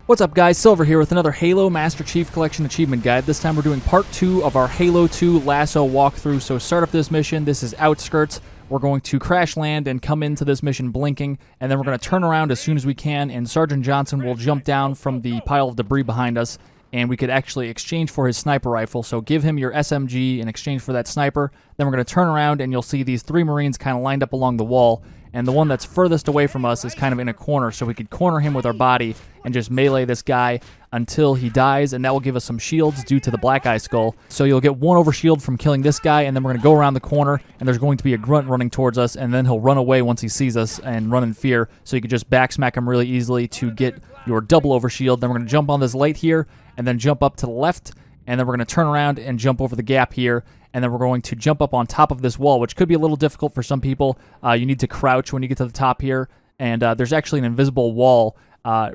What's up guys, Silver here with another Halo Master Chief Collection Achievement Guide. This time we're doing part 2 of our Halo 2 LASO walkthrough. So start up this mission. This is Outskirts. We're going to crash land and come into this mission blinking, and then we're going to turn around as soon as we can, and Sergeant Johnson will jump down from the pile of debris behind us, and we could actually exchange for his sniper rifle. So give him your SMG in exchange for that sniper. Then we're going to turn around and you'll see these 3 Marines kind of lined up along the wall, and the one that's furthest away from us is kind of in a corner, so we could corner him with our body and just melee this guy until he dies, and that will give us some shields due to the black eye skull. So you'll get 1 overshield from killing this guy, and then we're going to go around the corner, and there's going to be a grunt running towards us, and then he'll run away once he sees us and run in fear, so you can just backsmack him really easily to get your double overshield. Then we're going to jump on this light here, and then jump up to the left, and then we're going to turn around and jump over the gap here, and then we're going to jump up on top of this wall, which could be a little difficult for some people. You need to crouch when you get to the top here, and there's actually an invisible wall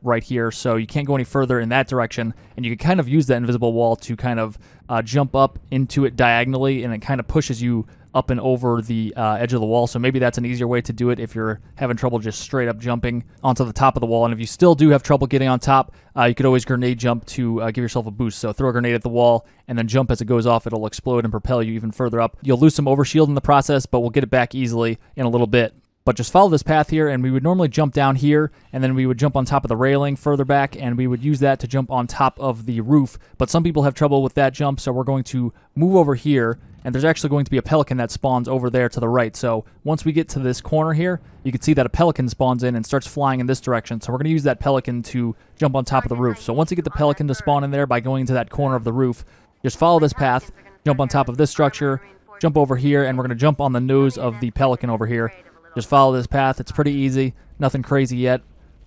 right here, so you can't go any further in that direction, and you can kind of use that invisible wall to kind of jump up into it diagonally, and it kind of pushes you up and over the edge of the wall. So maybe that's an easier way to do it if you're having trouble just straight up jumping onto the top of the wall. And if you still do have trouble getting on top, you could always grenade jump to give yourself a boost. So throw a grenade at the wall and then jump as it goes off. It'll explode and propel you even further up. You'll lose some overshield in the process, but we'll get it back easily in a little bit. But just follow this path here, and we would normally jump down here, and then we would jump on top of the railing further back, and we would use that to jump on top of the roof. But some people have trouble with that jump, so we're going to move over here, and there's actually going to be a pelican that spawns over there to the right. So once we get to this corner here, you can see that a pelican spawns in and starts flying in this direction. So we're going to use that pelican to jump on top of the roof. So once you get the pelican to spawn in there by going into that corner of the roof, just follow this path, jump on top of this structure, jump over here, and we're going to jump on the nose of the pelican over here. Just follow this path. It's pretty easy. Nothing crazy yet.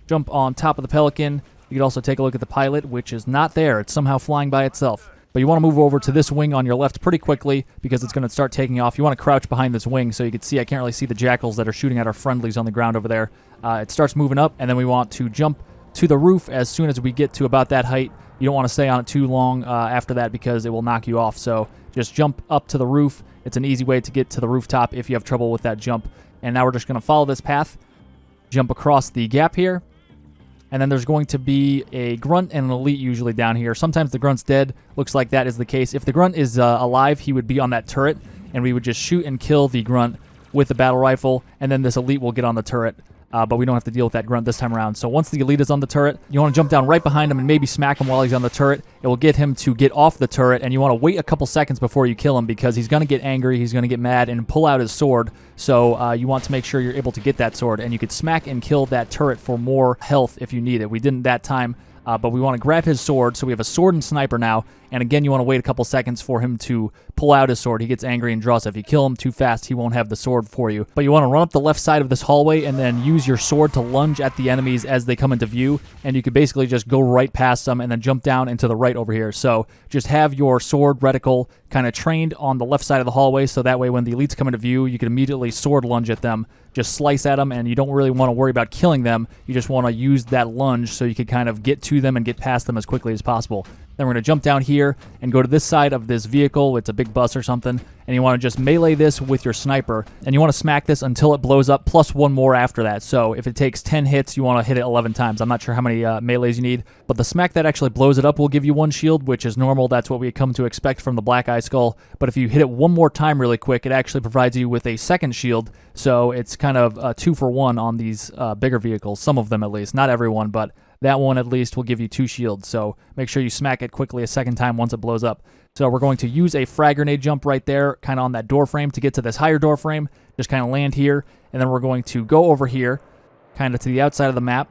Jump on top of the pelican. You can also take a look at the pilot, which is not there. It's somehow flying by itself. But you want to move over to this wing on your left pretty quickly because it's going to start taking off. You want to crouch behind this wing so you can see. I can't really see the jackals that are shooting at our friendlies on the ground over there. It starts moving up, and then we want to jump to the roof as soon as we get to about that height. You don't want to stay on it too long after that because it will knock you off. So just jump up to the roof. It's an easy way to get to the rooftop if you have trouble with that jump. And now we're just going to follow this path, jump across the gap here, and then there's going to be a grunt and an elite usually down here. Sometimes the grunt's dead. Looks like that is the case. If the grunt is alive, he would be on that turret, and we would just shoot and kill the grunt with the battle rifle, and then this elite will get on the turret. But we don't have to deal with that grunt this time around. So once the elite is on the turret, you want to jump down right behind him and maybe smack him while he's on the turret. It will get him to get off the turret, and you want to wait a couple seconds before you kill him because he's going to get angry, he's going to get mad, and pull out his sword. So you want to make sure you're able to get that sword, and you could smack and kill that turret for more health if you need it. We didn't that time. But we want to grab his sword, so we have a sword and sniper now, and again, you want to wait a couple seconds for him to pull out his sword. He gets angry and draws. If you kill him too fast, he won't have the sword for you. But you want to run up the left side of this hallway and then use your sword to lunge at the enemies as they come into view, and you could basically just go right past them and then jump down into the right over here. So just have your sword reticle kind of trained on the left side of the hallway, so that way when the elites come into view, you can immediately sword lunge at them, just slice at them, and you don't really want to worry about killing them. You just want to use that lunge so you can kind of get to them and get past them as quickly as possible. Then we're going to jump down here and go to this side of this vehicle. It's a big bus or something. And you want to just melee this with your sniper. And you want to smack this until it blows up, plus 1 more after that. So if it takes 10 hits, you want to hit it 11 times. I'm not sure how many melees you need. But the smack that actually blows it up will give you 1 shield, which is normal. That's what we come to expect from the Black Eye Skull. But if you hit it 1 more time really quick, it actually provides you with a 2nd shield. So it's kind of 2 for 1 on these bigger vehicles. Some of them at least. Not everyone, but that one at least will give you 2 shields. So make sure you smack it quickly a 2nd time once it blows up. So we're going to use a frag grenade jump right there, kind of on that door frame to get to this higher door frame. Just kind of land here, and then we're going to go over here, kind of to the outside of the map,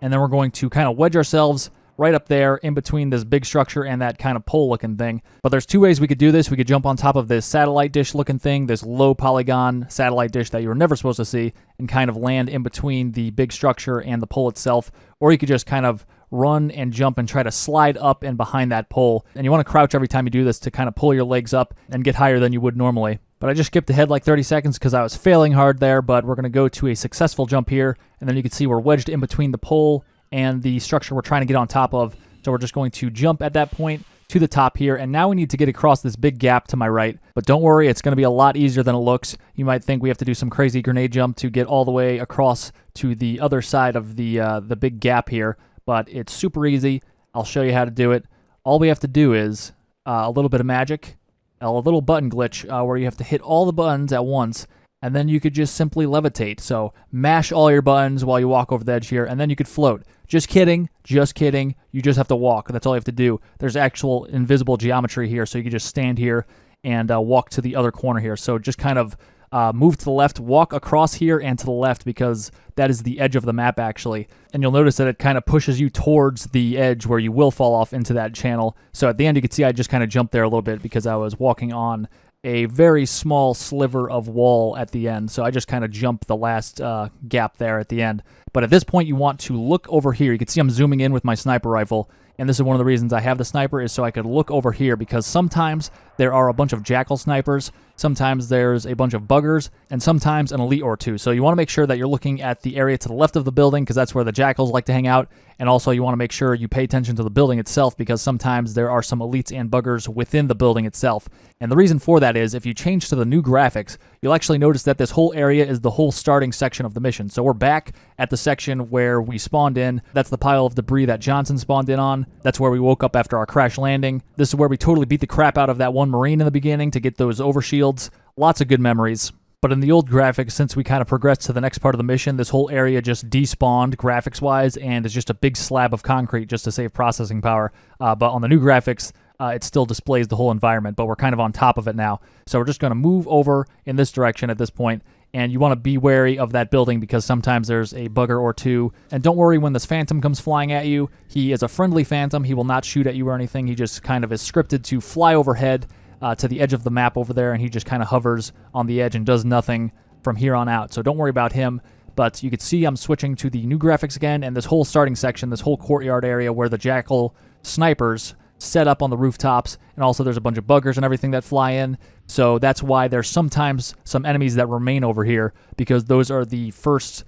and then we're going to kind of wedge ourselves right up there in between this big structure and that kind of pole looking thing. But there's 2 ways we could do this. We could jump on top of this satellite dish looking thing, this low polygon satellite dish that you were never supposed to see, and kind of land in between the big structure and the pole itself. Or you could just kind of run and jump and try to slide up and behind that pole. And you want to crouch every time you do this to kind of pull your legs up and get higher than you would normally. But I just skipped ahead like 30 seconds because I was failing hard there, but we're going to go to a successful jump here, and then you can see we're wedged in between the pole and the structure we're trying to get on top of. So we're just going to jump at that point to the top here, and now we need to get across this big gap to my right. But don't worry, it's going to be a lot easier than it looks. You might think we have to do some crazy grenade jump to get all the way across to the other side of the big gap here, but it's super easy. I'll show you how to do it. All we have to do is a little bit of magic, a little button glitch where you have to hit all the buttons at once, and then you could just simply levitate. So mash all your buttons while you walk over the edge here, and then you could float. Just kidding, just kidding. You just have to walk. That's all you have to do. There's actual invisible geometry here, so you can just stand here and walk to the other corner here. So just kind of move to the left, walk across here and to the left, because that is the edge of the map actually. And you'll notice that it kind of pushes you towards the edge where you will fall off into that channel. So at the end you can see I just kind of jumped there a little bit because I was walking on a very small sliver of wall at the end. So I just kind of jumped the last gap there at the end. But at this point you want to look over here. You can see I'm zooming in with my sniper rifle. And this is one of the reasons I have the sniper, is so I could look over here, because sometimes there are a bunch of jackal snipers, sometimes there's a bunch of buggers, and sometimes an elite or two. So you want to make sure that you're looking at the area to the left of the building, because that's where the jackals like to hang out. And also you want to make sure you pay attention to the building itself, because sometimes there are some elites and buggers within the building itself. And the reason for that is if you change to the new graphics, you'll actually notice that this whole area is the whole starting section of the mission. So we're back at the section where we spawned in. That's the pile of debris that Johnson spawned in on. That's where we woke up after our crash landing. This is where we totally beat the crap out of that one Marine in the beginning to get those overshields. Lots of good memories. But in the old graphics, since we kind of progressed to the next part of the mission, this whole area just despawned graphics-wise, and is just a big slab of concrete just to save processing power. But on the new graphics, it still displays the whole environment, but we're kind of on top of it now. So we're just going to move over in this direction at this point, and you want to be wary of that building because sometimes there's a bugger or two. And don't worry when this phantom comes flying at you. He is a friendly phantom. He will not shoot at you or anything. He just kind of is scripted to fly overhead to the edge of the map over there, and he just kind of hovers on the edge and does nothing from here on out. So don't worry about him. But you can see I'm switching to the new graphics again, and this whole starting section, this whole courtyard area where the jackal snipers set up on the rooftops, and also there's a bunch of buggers and everything that fly in. So that's why there's sometimes some enemies that remain over here, because those are the first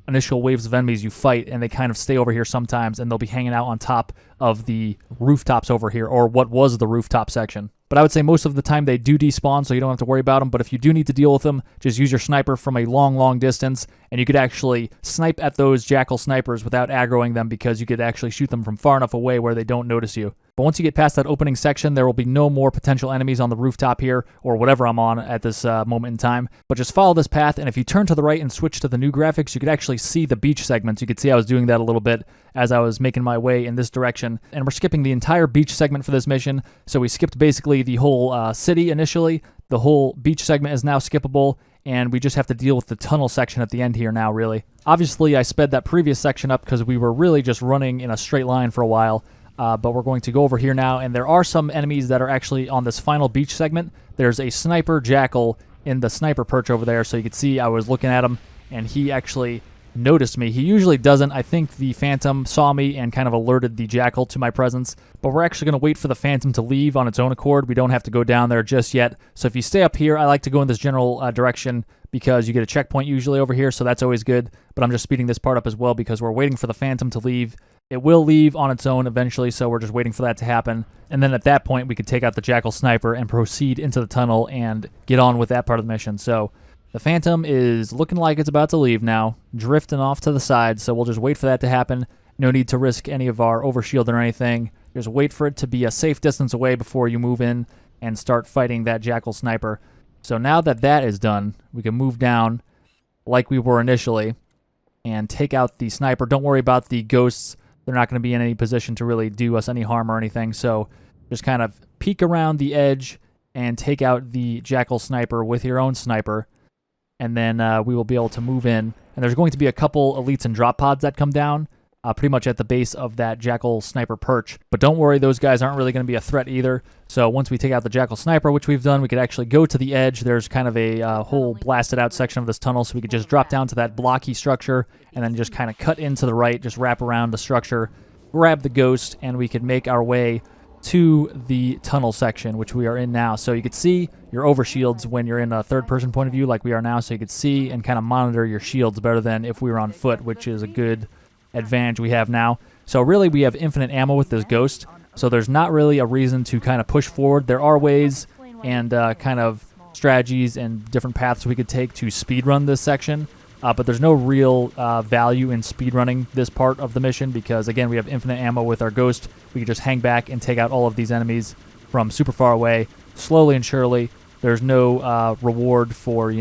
initial waves of enemies you fight, and they kind of stay over here sometimes, and they'll be hanging out on top of the rooftops over here, or what was the rooftop section. But I would say most of the time they do despawn, so you don't have to worry about them. But if you do need to deal with them, just use your sniper from a long, long distance, and you could actually snipe at those jackal snipers without aggroing them, because you could actually shoot them from far enough away where they don't notice you. But once you get past that opening section, there will be no more potential enemies on the rooftop here, or whatever I'm on at this moment in time. But just follow this path, and if you turn to the right and switch to the new graphics, you could actually see the beach segments. You could see I was doing that a little bit as I was making my way in this direction. And we're skipping the entire beach segment for this mission, so we skipped basically the whole city initially. The whole beach segment is now skippable, and we just have to deal with the tunnel section at the end here now, really. Obviously, I sped that previous section up because we were really just running in a straight line for a while. But we're going to go over here now, and there are some enemies that are actually on this final beach segment. There's a sniper jackal in the sniper perch over there, so you can see I was looking at him, and he actually noticed me. He usually doesn't. I think the phantom saw me and kind of alerted the jackal to my presence, but we're actually going to wait for the phantom to leave on its own accord. We don't have to go down there just yet. So if you stay up here, I like to go in this general direction because you get a checkpoint usually over here, so that's always good. But I'm just speeding this part up as well because we're waiting for the phantom to leave. It will leave on its own eventually, so we're just waiting for that to happen. And then at that point, we could take out the jackal sniper and proceed into the tunnel and get on with that part of the mission. So the phantom is looking like it's about to leave now, drifting off to the side, so we'll just wait for that to happen. No need to risk any of our overshield or anything. Just wait for it to be a safe distance away before you move in and start fighting that jackal sniper. So now that that is done, we can move down like we were initially and take out the sniper. Don't worry about the ghosts. They're not going to be in any position to really do us any harm or anything. So just kind of peek around the edge and take out the jackal sniper with your own sniper. And then we will be able to move in. And there's going to be a couple elites and drop pods that come down pretty much at the base of that jackal sniper perch. But don't worry, those guys aren't really going to be a threat either. So once we take out the jackal sniper, which we've done, we could actually go to the edge. There's kind of a whole blasted out section of this tunnel, so we could just drop down to that blocky structure and then just kind of cut into the right, just wrap around the structure, grab the ghost, and we could make our way to the tunnel section, which we are in now. So you could see your overshields when you're in a third-person point of view like we are now, so you could see and kind of monitor your shields better than if we were on foot, which is a good advantage we have now. So really, we have infinite ammo with this ghost, so there's not really a reason to kind of push forward. There are ways and kind of strategies and different paths we could take to speedrun this section, But there's no real value in speedrunning this part of the mission because, again, we have infinite ammo with our Ghost. We can just hang back and take out all of these enemies from super far away, slowly and surely. There's no reward for,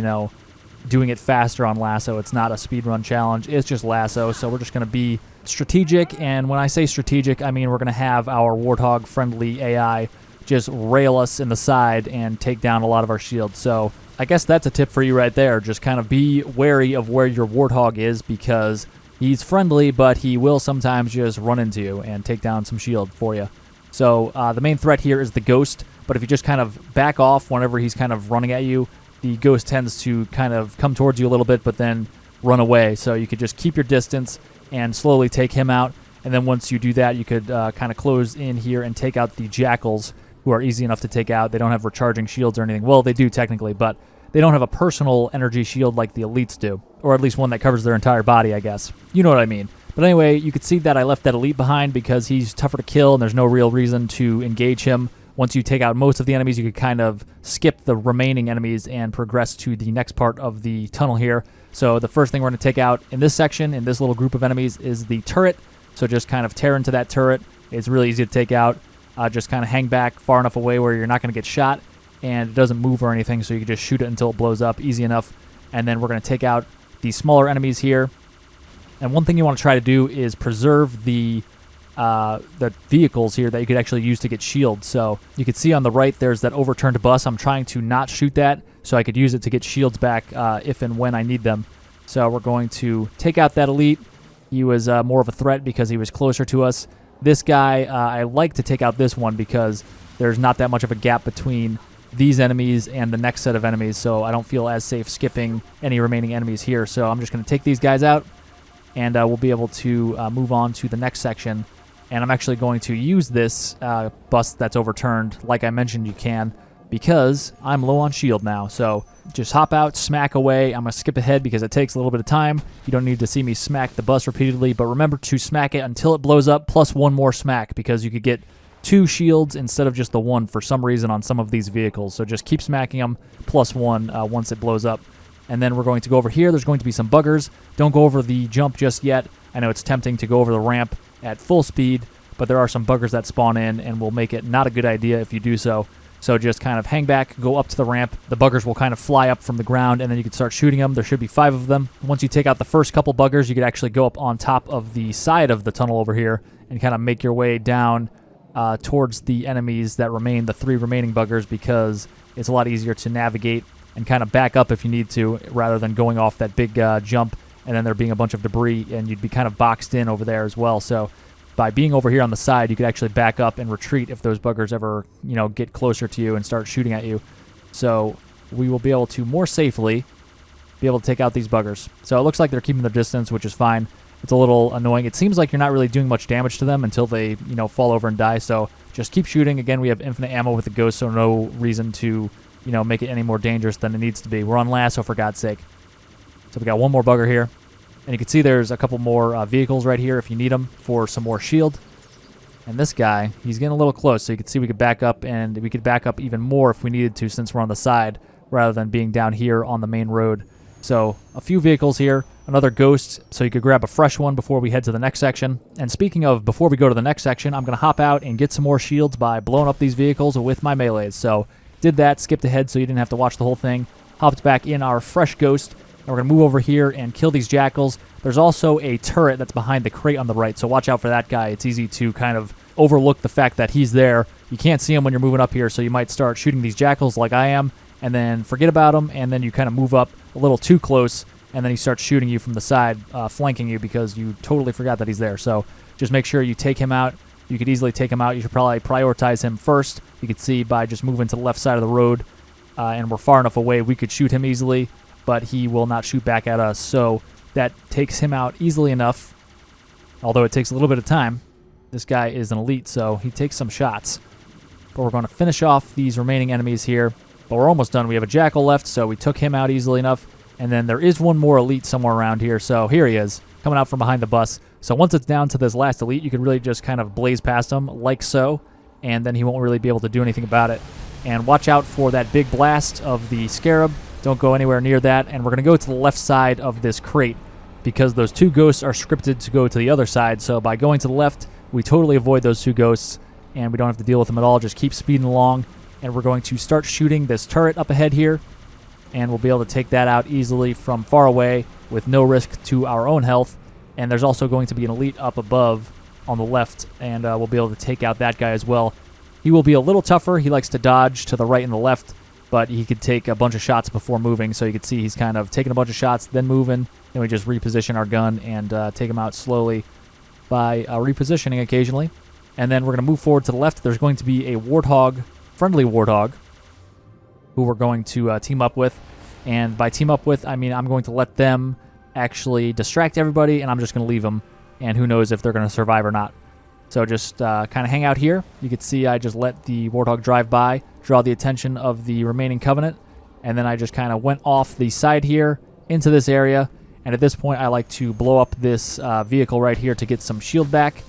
doing it faster on LASO. It's not a speedrun challenge. It's just LASO, so we're just going to be strategic. And when I say strategic, I mean we're going to have our Warthog-friendly AI just rail us in the side and take down a lot of our shields. So I guess that's a tip for you right there. Just kind of be wary of where your Warthog is because he's friendly, but he will sometimes just run into you and take down some shield for you. So the main threat here is the Ghost, but if you just kind of back off whenever he's kind of running at you, the Ghost tends to kind of come towards you a little bit, but then run away. So you could just keep your distance and slowly take him out. And then once you do that, you could kind of close in here and take out the Jackals, who are easy enough to take out. They don't have recharging shields or anything. Well, they do technically, but they don't have a personal energy shield like the elites do, or at least one that covers their entire body, I guess. You know what I mean. But anyway, you could see that I left that elite behind because he's tougher to kill and there's no real reason to engage him. Once you take out most of the enemies, you could kind of skip the remaining enemies and progress to the next part of the tunnel here. So the first thing we're going to take out in this section, in this little group of enemies, is the turret. So just kind of tear into that turret. It's really easy to take out. Just kind of hang back far enough away where you're not going to get shot, and it doesn't move or anything, so you can just shoot it until it blows up, easy enough. And then we're going to take out the smaller enemies here. And one thing you want to try to do is preserve the vehicles here that you could actually use to get shields. So you can see on the right there's that overturned bus. I'm trying to not shoot that so I could use it to get shields back if and when I need them. So we're going to take out that elite. He was more of a threat because he was closer to us. This guy, I like to take out this one because there's not that much of a gap between these enemies and the next set of enemies, so I don't feel as safe skipping any remaining enemies here. So I'm just going to take these guys out, and we'll be able to move on to the next section. And I'm actually going to use this bus that's overturned, like I mentioned you can, because I'm low on shield now. So just hop out, smack away. I'm going to skip ahead because it takes a little bit of time. You don't need to see me smack the bus repeatedly, but remember to smack it until it blows up, plus one more smack, because you could get 2 shields instead of just the 1 for some reason on some of these vehicles. So just keep smacking them, plus 1 once it blows up. And then we're going to go over here. There's going to be some buggers. Don't go over the jump just yet. I know it's tempting to go over the ramp at full speed, but there are some buggers that spawn in and will make it not a good idea if you do so. So just kind of hang back, go up to the ramp. The buggers will kind of fly up from the ground, and then you can start shooting them. There should be 5 of them. Once you take out the first couple buggers, you could actually go up on top of the side of the tunnel over here and kind of make your way down towards the enemies that remain, the 3 remaining buggers, because it's a lot easier to navigate and kind of back up if you need to, rather than going off that big jump and then there being a bunch of debris, and you'd be kind of boxed in over there as well. So by being over here on the side, you could actually back up and retreat if those buggers ever, get closer to you and start shooting at you. So we will be able to more safely be able to take out these buggers. So it looks like they're keeping their distance, which is fine. It's a little annoying. It seems like you're not really doing much damage to them until they, fall over and die. So just keep shooting. Again, we have infinite ammo with the Ghost, so no reason to, make it any more dangerous than it needs to be. We're on LASO, for God's sake. So we got one more bugger here. And you can see there's a couple more vehicles right here if you need them for some more shield. And this guy, he's getting a little close, so you can see we could back up, and we could back up even more if we needed to, since we're on the side rather than being down here on the main road. So a few vehicles here, another Ghost, so you could grab a fresh one before we head to the next section. And speaking of before we go to the next section, I'm going to hop out and get some more shields by blowing up these vehicles with my melees. So did that, skipped ahead so you didn't have to watch the whole thing, hopped back in our fresh Ghost, and we're going to move over here and kill these Jackals. There's also a turret that's behind the crate on the right, so watch out for that guy. It's easy to kind of overlook the fact that he's there. You can't see him when you're moving up here, so you might start shooting these Jackals like I am, and then forget about him, and then you kind of move up a little too close, and then he starts shooting you from the side, flanking you because you totally forgot that he's there. So just make sure you take him out. You could easily take him out. You should probably prioritize him first. You can see by just moving to the left side of the road, and we're far enough away, we could shoot him easily, but he will not shoot back at us. So that takes him out easily enough, although it takes a little bit of time. This guy is an elite, so he takes some shots. But we're going to finish off these remaining enemies here. But we're almost done. We have a Jackal left, so we took him out easily enough. And then there is one more elite somewhere around here. So here he is, coming out from behind the bus. So once it's down to this last elite, you can really just kind of blaze past him like so, and then he won't really be able to do anything about it. And watch out for that big blast of the Scarab Don't go anywhere near that. And we're going to go to the left side of this crate because those 2 ghosts are scripted to go to the other side. So by going to the left, we totally avoid those 2 ghosts, and we don't have to deal with them at all. Just keep speeding along, and we're going to start shooting this turret up ahead here, and we'll be able to take that out easily from far away with no risk to our own health. And there's also going to be an elite up above on the left, and we'll be able to take out that guy as well. He will be a little tougher. He likes to dodge to the right and the left, but he could take a bunch of shots before moving. So you can see he's kind of taking a bunch of shots, then moving. Then we just reposition our gun and take him out slowly by repositioning occasionally. And then we're going to move forward to the left. There's going to be a warthog, friendly warthog, who we're going to team up with. And by team up with, I mean I'm going to let them actually distract everybody, and I'm just going to leave them. And who knows if they're going to survive or not. So just kind of hang out here. You can see I just let the warthog drive by, draw the attention of the remaining Covenant, and then I just kind of went off the side here into this area. And at this point, I like to blow up this vehicle right here to get some shield back.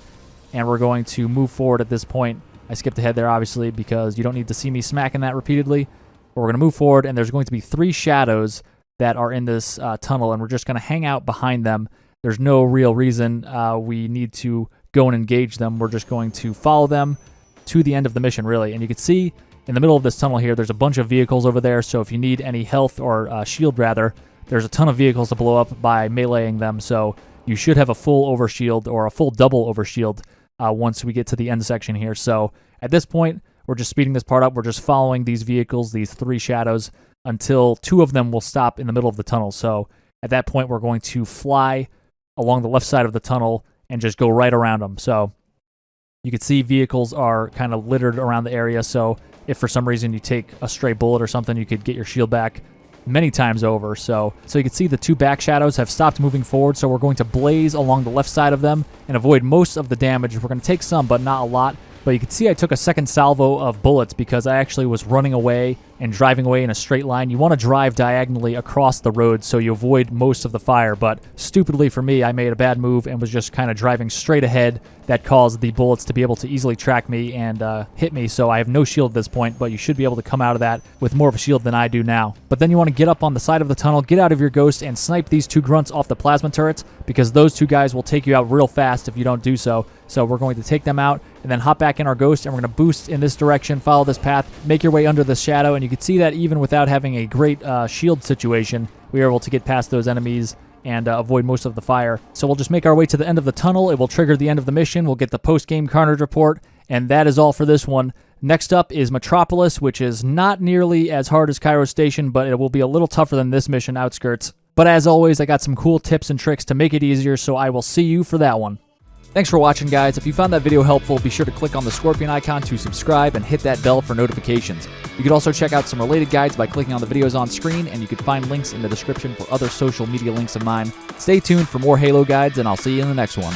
And we're going to move forward at this point. I skipped ahead there, obviously, because you don't need to see me smacking that repeatedly. But we're going to move forward, and there's going to be 3 shadows that are in this tunnel, and we're just going to hang out behind them. There's no real reason we need to go and engage them. We're just going to follow them to the end of the mission, really. And you can see in the middle of this tunnel here, there's a bunch of vehicles over there. So if you need any health or shield, rather, there's a ton of vehicles to blow up by meleeing them. So you should have a full overshield or a full double overshield once we get to the end section here. So at this point, we're just speeding this part up. We're just following these vehicles, these 3 shadows, until 2 of them will stop in the middle of the tunnel. So at that point, we're going to fly along the left side of the tunnel and just go right around them. So you can see vehicles are kind of littered around the area. So if for some reason you take a stray bullet or something, you could get your shield back many times over. So you can see the 2 back shadows have stopped moving forward. So we're going to blaze along the left side of them and avoid most of the damage. We're going to take some, but not a lot. But you can see I took a second salvo of bullets because I actually was running away and driving away in a straight line. You want to drive diagonally across the road so you avoid most of the fire, but stupidly for me, I made a bad move and was just kind of driving straight ahead. That caused the bullets to be able to easily track me and hit me, so I have no shield at this point, but you should be able to come out of that with more of a shield than I do now. But then you want to get up on the side of the tunnel, get out of your ghost, and snipe these 2 grunts off the plasma turrets, because those 2 guys will take you out real fast if you don't do so. So we're going to take them out and then hop back in our ghost, and we're going to boost in this direction, follow this path, make your way under the shadow, and you can see that even without having a great shield situation, we are able to get past those enemies and avoid most of the fire. So we'll just make our way to the end of the tunnel. It will trigger the end of the mission. We'll get the post-game carnage report, and that is all for this one. Next up is Metropolis, which is not nearly as hard as Cairo Station, but it will be a little tougher than this mission, Outskirts. But as always, I got some cool tips and tricks to make it easier, so I will see you for that one. Thanks for watching, guys. If you found that video helpful, be sure to click on the scorpion icon to subscribe and hit that bell for notifications. You can also check out some related guides by clicking on the videos on screen, and you can find links in the description for other social media links of mine. Stay tuned for more Halo guides, and I'll see you in the next one.